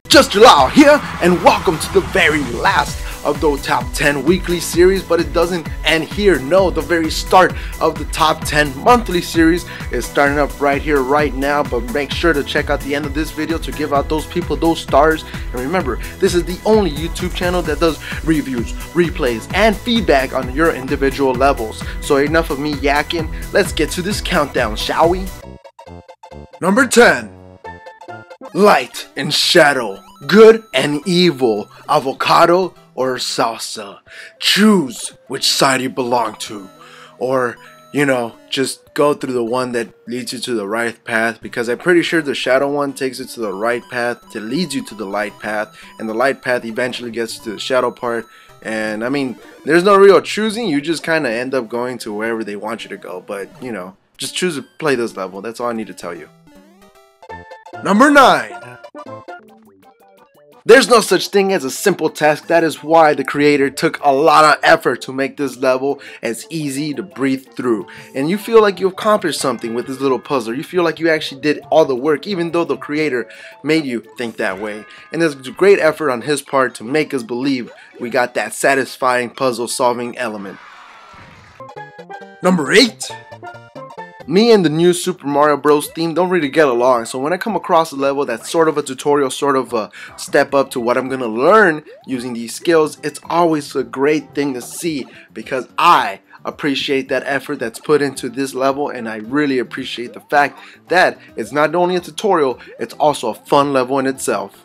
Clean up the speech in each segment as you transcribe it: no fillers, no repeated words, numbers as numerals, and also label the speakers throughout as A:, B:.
A: Just Jalal here, and welcome to the very last of the top 10 weekly series, but it doesn't end here. No, the very start of the top 10 monthly series is starting up right here, right now, but make sure to check out the end of this video to give out those people those stars. And remember, this is the only YouTube channel that does reviews, replays, and feedback on your individual levels. So enough of me yakking, let's get to this countdown, shall we? Number 10. Light and shadow, good and evil, avocado or salsa. Choose which side you belong to, or just go through the one that leads you to the right path, because I'm pretty sure the shadow one takes you to the right path that leads you to the light path, and the light path eventually gets to the shadow part. And I mean, there's no real choosing, you just kind of end up going to wherever they want you to go, but just choose to play this level. That's all I need to tell you. Number 9. There's no such thing as a simple task. That is why the creator took a lot of effort to make this level as easy to breathe through. And you feel like you accomplished something with this little puzzle. You feel like you actually did all the work, even though the creator made you think that way. And there's a great effort on his part to make us believe we got that satisfying puzzle solving element. Number 8. Me and the new Super Mario Bros. Theme don't really get along, so when I come across a level that's sort of a tutorial, sort of a step up to what I'm gonna learn using these skills, it's always a great thing to see, because I appreciate that effort that's put into this level, and I really appreciate the fact that it's not only a tutorial, it's also a fun level in itself.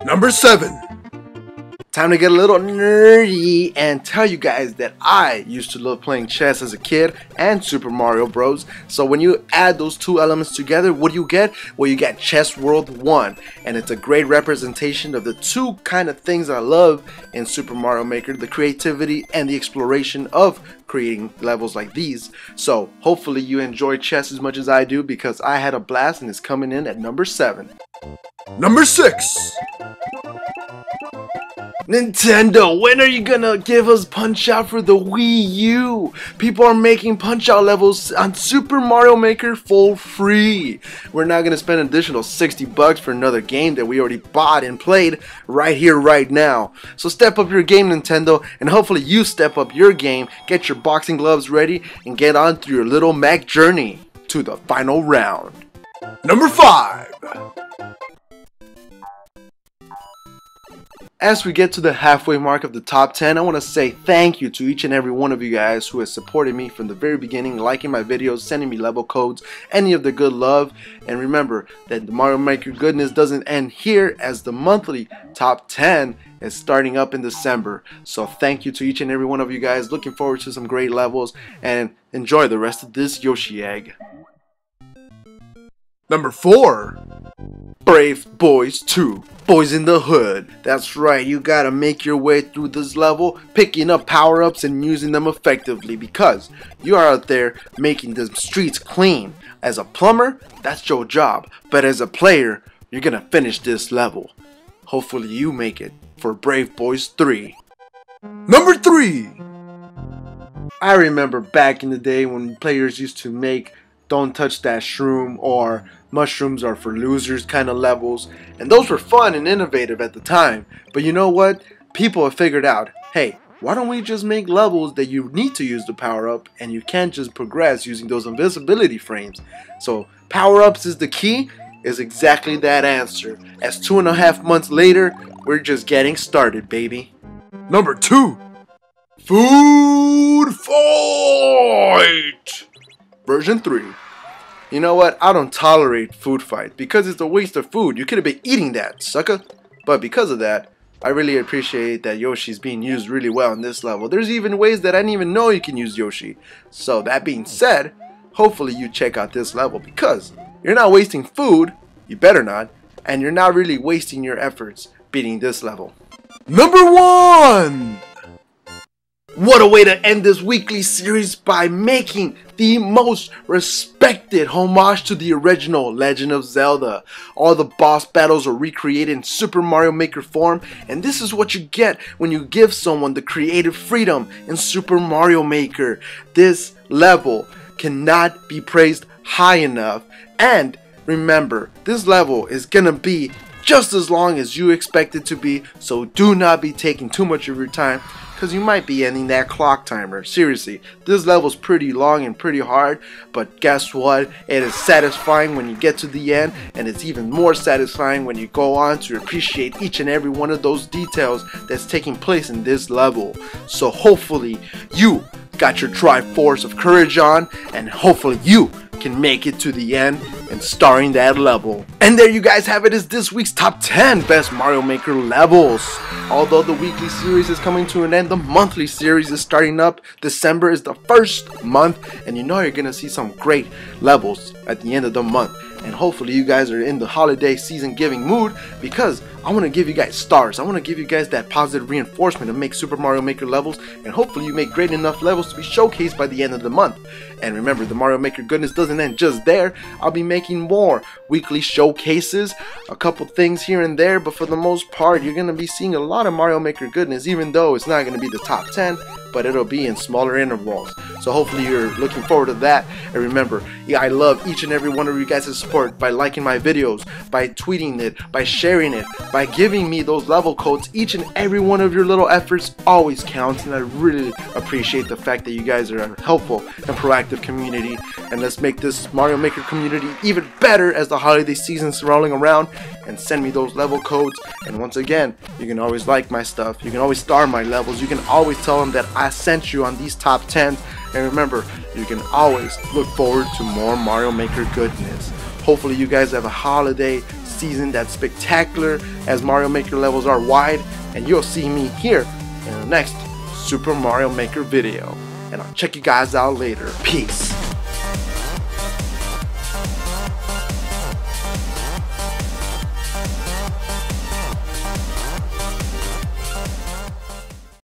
A: Number 7. Time to get a little nerdy and tell you guys that I used to love playing chess as a kid and Super Mario Bros. So when you add those two elements together, what do you get? Well, you get Chess World 1, and it's a great representation of the two kind of things I love in Super Mario Maker, the creativity and the exploration of creating levels like these. So hopefully you enjoy chess as much as I do, because I had a blast, and it's coming in at number 7. Number 6. Nintendo, when are you gonna give us Punch-Out for the Wii U? People are making Punch-Out levels on Super Mario Maker for free. We're not gonna spend an additional $60 for another game that we already bought and played right here, right now. So step up your game, Nintendo, and hopefully you step up your game, get your boxing gloves ready, and get on through your little Mac journey to the final round. Number 5. As we get to the halfway mark of the top 10, I want to say thank you to each and every one of you guys who has supported me from the very beginning, liking my videos, sending me level codes, any of the good love. And remember that the Mario Maker goodness doesn't end here, as the monthly top 10 is starting up in December. So thank you to each and every one of you guys. Looking forward to some great levels, and enjoy the rest of this Yoshi egg. Number 4. Brave Boys 2, Boys in the Hood. That's right, you gotta make your way through this level, picking up power-ups and using them effectively, because you are out there making the streets clean. As a plumber, that's your job, but as a player, you're gonna finish this level. Hopefully you make it for Brave Boys 3. Number 3. I remember back in the day when players used to make Don't Touch That Shroom or Mushrooms Are For Losers kind of levels, and those were fun and innovative at the time. But you know what? People have figured out, hey, why don't we just make levels that you need to use the power-up, and you can't just progress using those invisibility frames. So power-ups is the key, is exactly that answer. As 2.5 months later, we're just getting started, baby. Number 2. Food Fight Version 3. You know what? I don't tolerate food fight, because it's a waste of food. You could have been eating that, sucker. But because of that, I really appreciate that Yoshi's being used really well in this level. There's even ways that I didn't even know you can use Yoshi. So that being said, hopefully you check out this level, because you're not wasting food, you better not, and you're not really wasting your efforts beating this level. Number 1. What a way to end this weekly series, by making the most respected homage to the original Legend of Zelda. All the boss battles are recreated in Super Mario Maker form, and this is what you get when you give someone the creative freedom in Super Mario Maker. This level cannot be praised high enough, and remember, this level is gonna be just as long as you expect it to be, so do not be taking too much of your time, because you might be ending that clock timer. Seriously, this level's pretty long and pretty hard, but guess what? It is satisfying when you get to the end, and it's even more satisfying when you go on to appreciate each and every one of those details that's taking place in this level. So hopefully you got your Triforce of Courage on, and hopefully you can make it to the end and starring that level. And there you guys have it, is this week's top 10 best Mario Maker levels. Although the weekly series is coming to an end, the monthly series is starting up. December is the first month, and you know you're gonna see some great levels at the end of the month. And hopefully you guys are in the holiday season giving mood, because I want to give you guys stars. I want to give you guys that positive reinforcement to make Super Mario Maker levels, and hopefully you make great enough levels to be showcased by the end of the month. And remember, the Mario Maker goodness doesn't end just there. I'll be making more weekly showcases, a couple things here and there, but for the most part you're going to be seeing a lot of Mario Maker goodness, even though it's not going to be the top 10, but it'll be in smaller intervals. So hopefully you're looking forward to that. And remember, I love each and every one of you guys' support by liking my videos, by tweeting it, by sharing it, by giving me those level codes. Each and every one of your little efforts always counts, and I really appreciate the fact that you guys are a helpful and proactive community. And let's make this Mario Maker community even better as the holiday season's rolling around, and send me those level codes. And once again, you can always like my stuff, you can always star my levels, you can always tell them that I sent you on these top 10s. And remember, you can always look forward to more Mario Maker goodness. Hopefully you guys have a holiday season that's spectacular, as Mario Maker levels are wide, and you'll see me here in the next Super Mario Maker video. And I'll check you guys out later. Peace.